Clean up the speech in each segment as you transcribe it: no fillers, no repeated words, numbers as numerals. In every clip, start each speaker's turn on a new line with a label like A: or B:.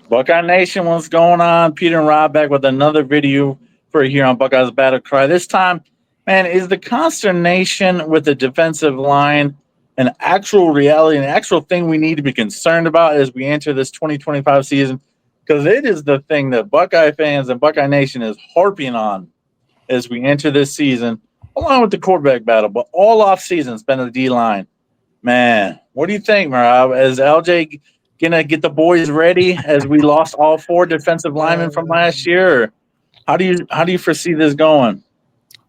A: Buckeye Nation, what's going on? Peter and Rob back with another video for here on Buckeyes Battle Cry. This time, man, is the consternation with the defensive line an actual reality, an actual thing we need to be concerned about as we enter this 2025 season? Because it is the thing that Buckeye fans and Buckeye Nation is harping on as we enter this season, along with the quarterback battle. But all off season, it's been the D line. Man, what do you think, Rob? Is LJ gonna get the boys ready as we lost all four defensive linemen from last year? Or how do you foresee this going?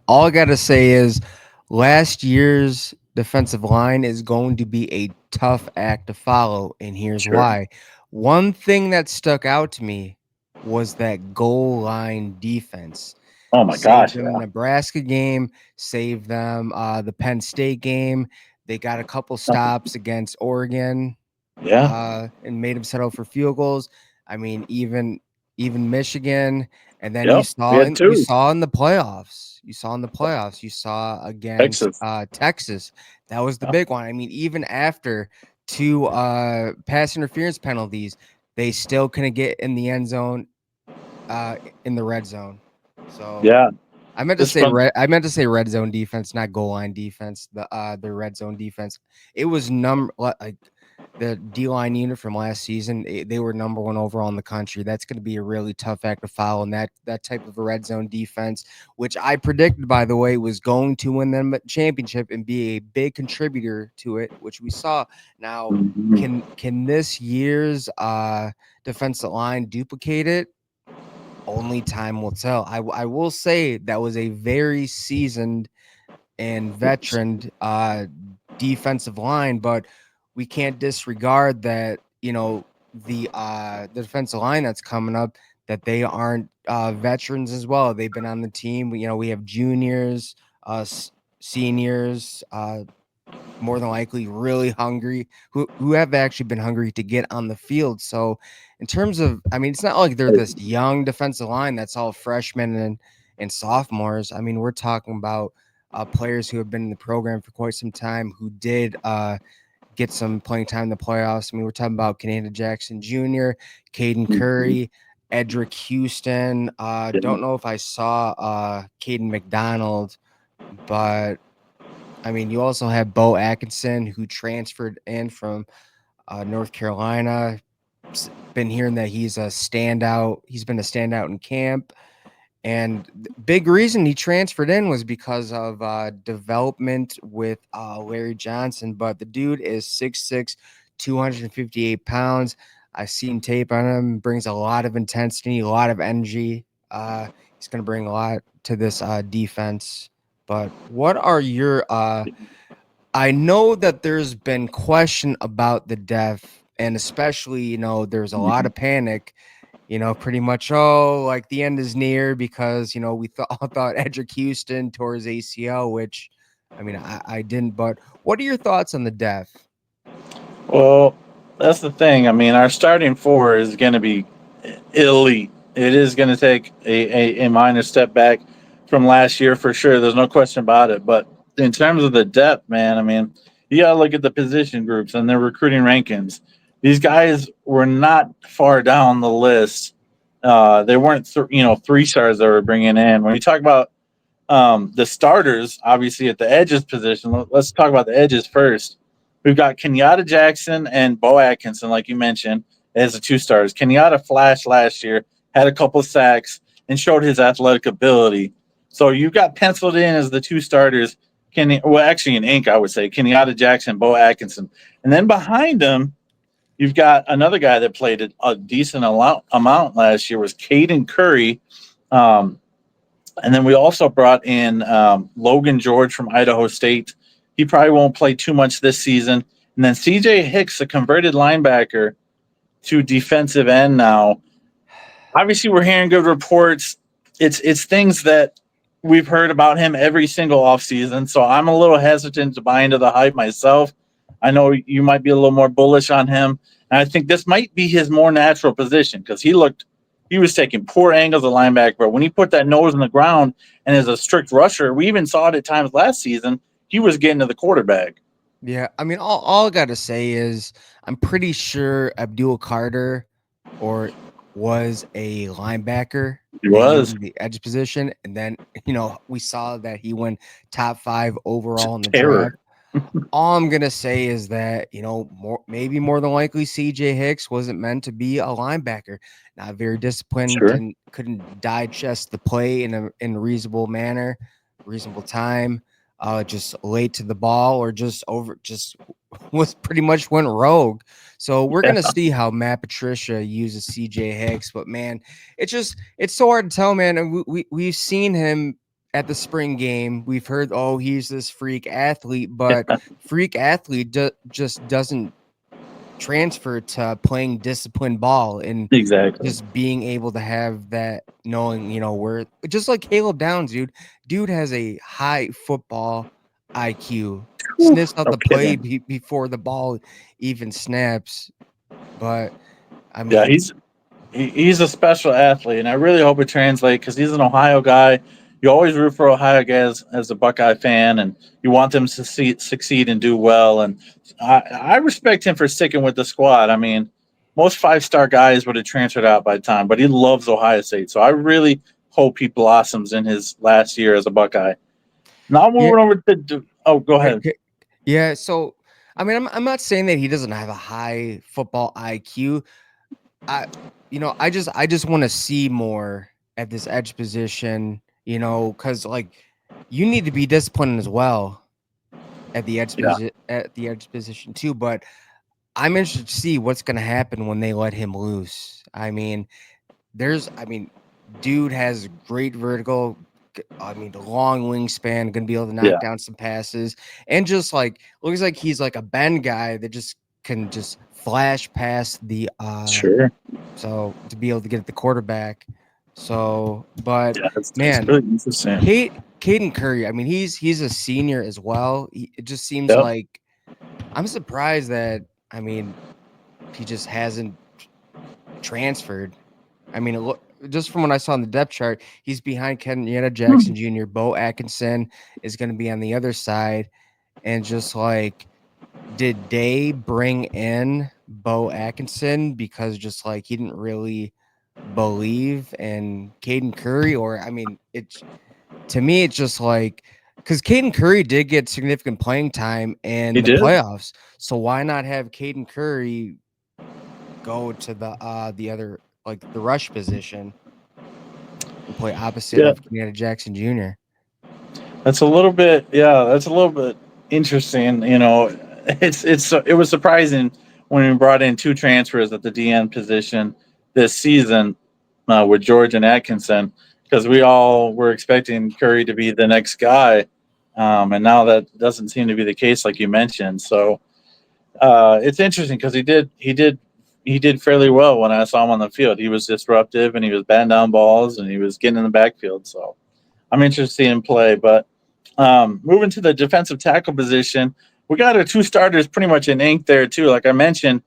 B: All I got to say is last year's defensive line is going to be a tough act to follow, and here's
A: Sure.
B: why. One thing that stuck out to me was that goal line defense.
A: Oh my
B: Saved
A: gosh,
B: them the
A: yeah.
B: Nebraska game, saved them the Penn State game. They got a couple stops against Oregon
A: Yeah.
B: and made them settle for field goals. I mean, even Michigan, and then
A: Yep. We had
B: you
A: two.
B: saw in the playoffs. You saw in the playoffs. You saw against
A: Texas.
B: Texas. That was the
A: Yep.
B: big one. I mean, even after two pass interference penalties, they still couldn't get in the end zone in the red zone. So
A: Yeah. Just from
B: I meant to say red zone defense, not goal line defense. The red zone defense. It was like the D line unit from last season. They were number one overall in the country. That's going to be a really tough act to follow. And that type of a red zone defense, which I predicted, by the way, was going to win them a championship and be a big contributor to it, which we saw. Now,
A: Mhm.
B: can this year's defensive line duplicate it? Only time will tell. I will say that was a very seasoned and veteran defensive line, but we can't disregard that, the defensive line that's coming up, that they aren't veterans as well. They've been on the team. We have juniors, seniors, more than likely really hungry, who have actually been hungry to get on the field. So in terms of, I mean, it's not like they're this young defensive line that's all freshmen and sophomores. I mean, we're talking about players who have been in the program for quite some time, who did get some playing time in the playoffs. I mean, we're talking about Canada Jackson Jr., Caden
A: Mhm.
B: Curry, Edric Houston.
A: Yeah.
B: Don't know if I saw Caden McDonald, but I mean, you also have Bo Atkinson, who transferred in from North Carolina. Been hearing that he's a standout. He's been a standout in camp. And the big reason he transferred in was because of development with Larry Johnson. But the dude is 6'6", 258 pounds. I've seen tape on him. Brings a lot of intensity, a lot of energy. He's going to bring a lot to this defense. But what are your I know that there's been question about the depth, and especially, there's a lot
A: Mhm.
B: of panic, pretty much, oh, like the end is near because, we all thought Edric Houston tore his ACL, which, I mean, I didn't. But what are your thoughts on the depth?
A: Well, that's the thing. I mean, our starting four is going to be elite. It is going to take a minor step back from last year for sure. There's no question about it. But in terms of the depth, man, I mean, you got to look at the position groups and their recruiting rankings. These guys were not far down the list. They weren't, 3 stars that we're bringing in. When you talk about the starters, obviously at the edges position, let's talk about the edges first. We've got Kenyatta Jackson and Bo Atkinson, like you mentioned, as the 2 stars. Kenyatta flashed last year, had a couple sacks, and showed his athletic ability. So you've got penciled in as the 2 starters. Actually in ink, I would say Kenyatta Jackson, Bo Atkinson, and then behind them, you've got another guy that played a decent amount last year was Caden Curry. Um, and then we also brought in Logan George from Idaho State. He probably won't play too much this season. And then CJ Hicks, a converted linebacker to defensive end now. Obviously, we're hearing good reports. It's things that we've heard about him every single offseason. So I'm a little hesitant to buy into the hype myself. I know you might be a little more bullish on him. And I think this might be his more natural position because he was taking poor angles of linebacker. But when he put that nose in the ground and is a strict rusher, we even saw it at times last season, he was getting to the quarterback.
B: Yeah, I mean, all I got to say is I'm pretty sure Abdul Carter or was a linebacker
A: He
B: and
A: was
B: using the edge position. And then, we saw that he went top 5 overall in the
A: terror.
B: draft. All I'm gonna say is that maybe more than likely CJ Hicks wasn't meant to be a linebacker. Not very disciplined,
A: Sure.
B: couldn't digest the play in a reasonable manner, reasonable time. Just late to the ball or just was pretty much went rogue. So we're
A: Yeah,
B: gonna see how Matt Patricia uses CJ Hicks, but man, it's so hard to tell, man. And we've seen him at the spring game. We've heard, oh, he's this freak athlete, but freak athlete just doesn't transfer to playing disciplined ball and
A: exactly.
B: just being able to have that knowing, where just like Caleb Downs, dude has a high football IQ,
A: Whew,
B: sniffs out
A: no
B: the play
A: kidding.
B: before the ball even snaps. But I
A: Yeah,
B: mean,
A: he's a special athlete, and I really hope it translates because he's an Ohio guy. You always root for Ohio guys as a Buckeye fan, and you want them to succeed and do well. And I respect him for sticking with the squad. I mean, most 5-star guys would have transferred out by time, but he loves Ohio State. So I really hope he blossoms in his last year as a Buckeye. Now
B: yeah,
A: moving over to oh, go
B: yeah,
A: ahead.
B: yeah. So I mean, I'm not saying that he doesn't have a high football IQ. I I just want to see more at this edge position, because like you need to be disciplined as well
A: Yeah,
B: at the edge position too. But I'm interested to see what's gonna happen when they let him loose. I mean, dude has great vertical. I mean, the long wingspan, gonna be able to knock
A: yeah,
B: down some passes, and just like looks like he's like a bend guy that just can just flash past the
A: sure.
B: so to be able to get at the quarterback. So, but
A: Yeah, it's
B: man,
A: really interesting.
B: Caden Curry, I mean, he's a senior as well. It just seems
A: Yep.
B: like I'm surprised that I mean he just hasn't transferred. I mean, just from what I saw on the depth chart, he's behind Kenyatta Jackson Jr. Bo Atkinson is going to be on the other side, and just like, did they bring in Bo Atkinson because just like he didn't really believe in Caden Curry, or I mean, it's to me, it's just like because Caden Curry did get significant playing time
A: He
B: in the
A: did.
B: playoffs, so why not have Caden Curry go to the other like the rush position and play opposite
A: Yeah,
B: of Kenyatta Jackson Jr.
A: that's a little bit. Yeah, that's a little bit interesting. It was surprising when we brought in 2 transfers at the DN position this season with George and Atkinson because we all were expecting Curry to be the next guy, and now that doesn't seem to be the case, like you mentioned. So it's interesting because he did fairly well when I saw him on the field. He was disruptive and he was batting down balls and he was getting in the backfield. So I'm interested in play. But moving to the defensive tackle position, we got our 2 starters pretty much in ink there too. Like I mentioned,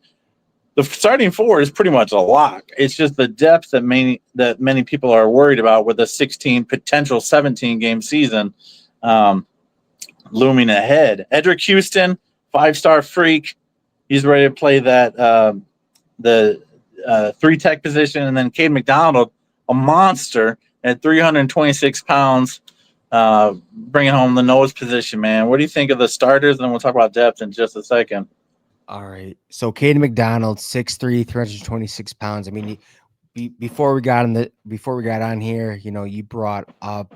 A: the starting 4 is pretty much a lock. It's just the depth that many people are worried about with a 16 potential 17 game season looming ahead. Edric Houston, 5-star freak. He's ready to play the 3 tech position, and then Cade McDonald, a monster at 326 pounds, bringing home the nose position. Man, what do you think of the starters? And then we'll talk about depth in just a second.
B: All right, so Caden McDonald, 6'3", 326 pounds. I mean, before we got on here, you brought up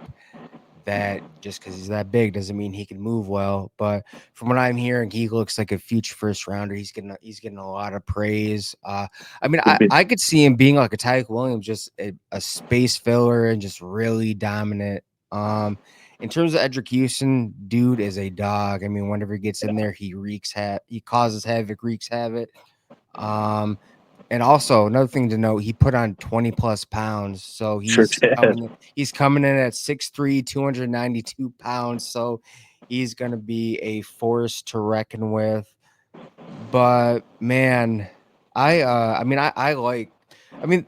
B: that just because he's that big doesn't mean he can move well. But from what I'm hearing, he looks like a future first rounder. He's getting a lot of praise. I mean,
A: Could be.
B: I could see him being like a Tyke Williams, just a space filler and just really dominant. Um, in terms of Edric Houston, dude is a dog. I mean, whenever he gets in there, he causes havoc, wreaks havoc. Um, and also another thing to note, he put on 20 plus pounds. So
A: Sure did.
B: he's coming in at 6'3", 292 pounds. So he's gonna be a force to reckon with. But man, I like I mean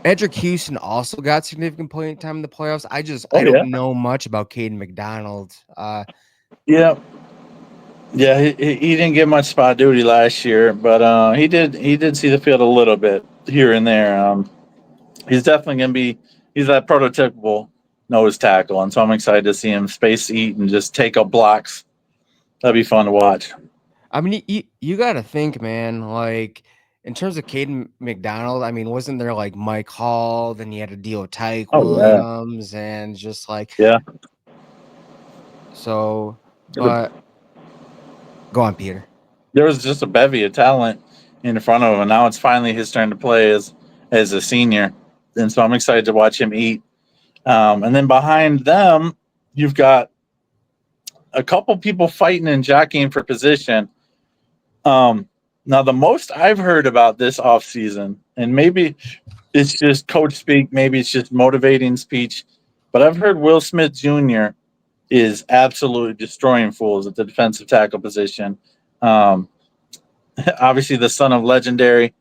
B: Edric Houston also got significant playing time in the playoffs. I
A: Oh
B: don't
A: yeah,
B: know much about Caden McDonald.
A: yeah. Yeah, he didn't get much spot duty last year, but he did see the field a little bit here and there. He's definitely going to be he's that prototypical nose tackle, and so I'm excited to see him space eat and just take up blocks. That'd be fun to watch.
B: I mean, you got to think, man. Like in terms of Caden McDonald, I mean, wasn't there like Mike Hall? Then you had to deal with Tyke
A: Oh yeah,
B: Williams, and just like
A: yeah.
B: so. But go on, Peter.
A: There was just a bevy of talent in front of him, and now it's finally his turn to play as a senior, and so I'm excited to watch him eat. And then behind them, you've got a couple people fighting and jockeying for position. Now, the most I've heard about this offseason, and maybe it's just coach speak, maybe it's just motivating speech, but I've heard Will Smith Jr. is absolutely destroying fools at the defensive tackle position. Um, Obviously, the son of legendary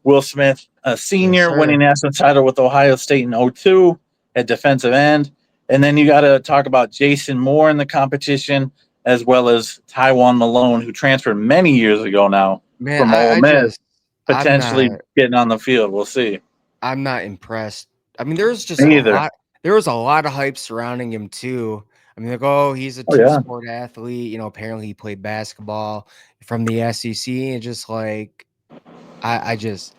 A: Will Smith, a
B: Yes,
A: senior, winning
B: sir.
A: national title with Ohio State in '02 at defensive end. And then you got to talk about Jason Moore in the competition, as well as Tywan Malone, who transferred many years ago now
B: Man,
A: from Ole
B: I
A: Miss,
B: just I'm
A: potentially
B: not
A: getting on the field. We'll see.
B: I'm not impressed. I mean, there's just
A: Me either.
B: there was a lot of hype surrounding him too. I mean, like, oh, he's a
A: Oh, yeah.
B: two-sport athlete. You know, apparently he played basketball from the SEC, and just like I just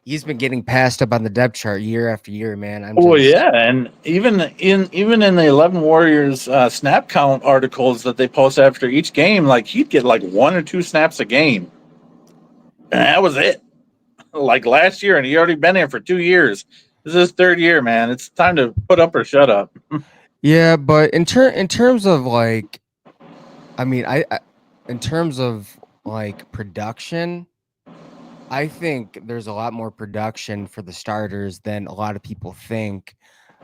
B: he's been getting passed up on the depth chart year after year, man. I'm
A: Oh,
B: just
A: yeah. And even in the 11 Warriors snap count articles that they post after each game, like he'd get like 1 or 2 snaps a game. And that was it. Like last year, and he already been here for 2 years. This is his third year, man. It's time to put up or shut up.
B: yeah, but in terms of like, I mean, I in terms of like production, I think there's a lot more production for the starters than a lot of people think.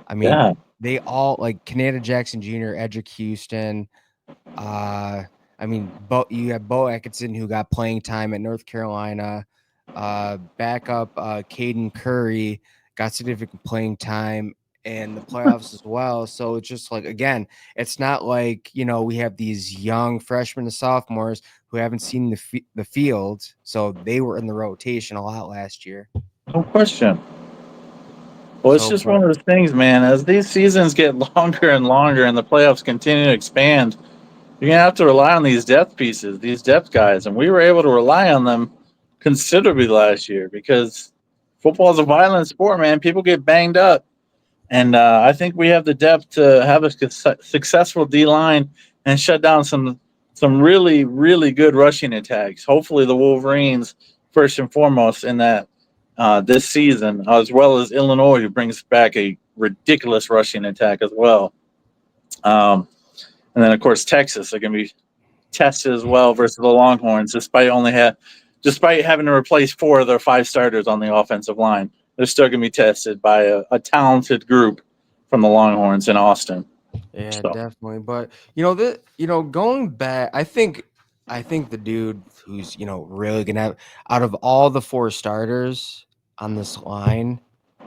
B: I mean,
A: Yeah.
B: they all like Canada Jackson Jr., Edric Houston. Uh, I mean, you have Bo Atkinson who got playing time at North Carolina. Backup Caden Curry got significant playing time in the playoffs as well. So it's just like again, it's not like we have these young freshmen and sophomores who haven't seen the field, so they were in the rotation a lot last year.
A: No question. Well, it's
B: So,
A: just one
B: but
A: of those things, man. As these seasons get longer and longer and the playoffs continue to expand, you're going to have to rely on these depth pieces, these depth guys. And we were able to rely on them considerably last year because football is a violent sport, man. People get banged up. And I think we have the depth to have a successful D line and shut down some really really good rushing attacks. Hopefully, the Wolverines first and foremost in that this season, as well as Illinois, who brings back a ridiculous rushing attack as well. And then of course Texas are going to be tested as well versus the Longhorns, despite having to replace 4 of their 5 starters on the offensive line. They're still going to be tested by a talented group from the Longhorns in Austin.
B: yeah,
A: So
B: definitely. But going back, I think the dude who's really gonna have out of all the four starters on this line,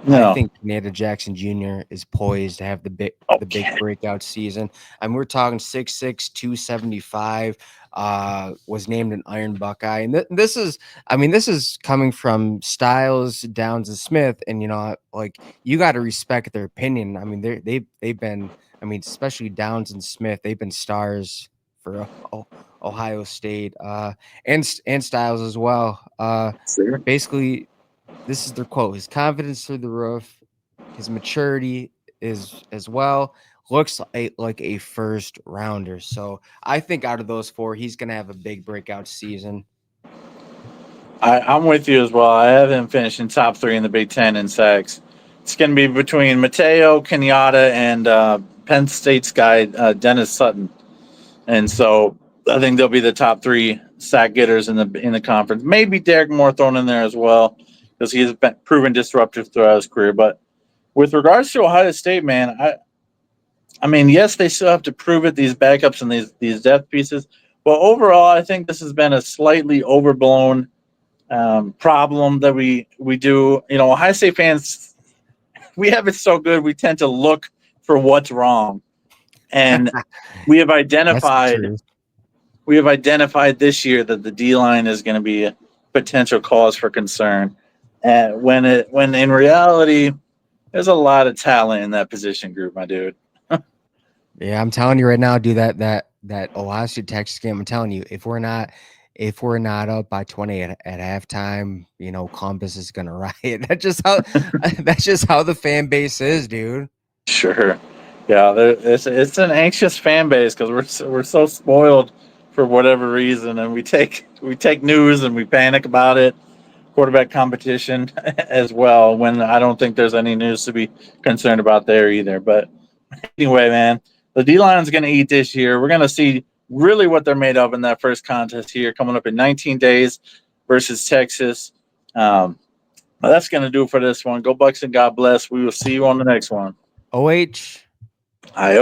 B: I
A: no,
B: think Canada Jackson Jr. is poised to have the big
A: okay,
B: breakout season. I mean, we're talking 6'6", 275. Was named an Iron Buckeye, and this is, I mean, this is coming from Styles, Downs, and Smith, and like you got to respect their opinion. I mean, they've been, I mean, especially Downs and Smith, they've been stars for Ohio State, and Styles as well.
A: sure.
B: Basically, this is their quote: "His confidence through the roof, his maturity is as well. Looks like a first rounder." So I think out of those four, he's gonna have a big breakout season.
A: I'm with you as well. I have him finishing top 3 in the Big Ten in sacks. It's going to be between Mateo Kenyatta and Penn State's guy Dennis Sutton. And so I think they'll be the top 3 sack getters in the conference. Maybe Derek Moore thrown in there as well because he has been proven disruptive throughout his career. But with regards to Ohio State, man, I mean, yes, they still have to prove it. These backups and these depth pieces. But overall, I think this has been a slightly overblown problem that we do. Ohio State fans, we have it so good. We tend to look for what's wrong, and we have
B: That's the
A: identified
B: truth.
A: we have identified this year that the D line is going to be a potential cause for concern. And when in reality, there's a lot of talent in that position group, my dude.
B: Yeah, I'm telling you right now, dude, that Ohio State Texas game, I'm telling you, if we're not up by 20 at halftime, you know, Columbus is gonna riot. That's just how the fan base is, dude.
A: Sure. Yeah, it's an anxious fan base because we're so spoiled for whatever reason, and we take news and we panic about it. Quarterback competition as well. When I don't think there's any news to be concerned about there either. But anyway, man, the D line's going to eat this year. We're going to see really what they're made of in that first contest here, coming up in 19 days versus Texas. Well, that's going to do it for this one. Go Bucks and God bless. We will see you on the next one.
B: OH.
A: I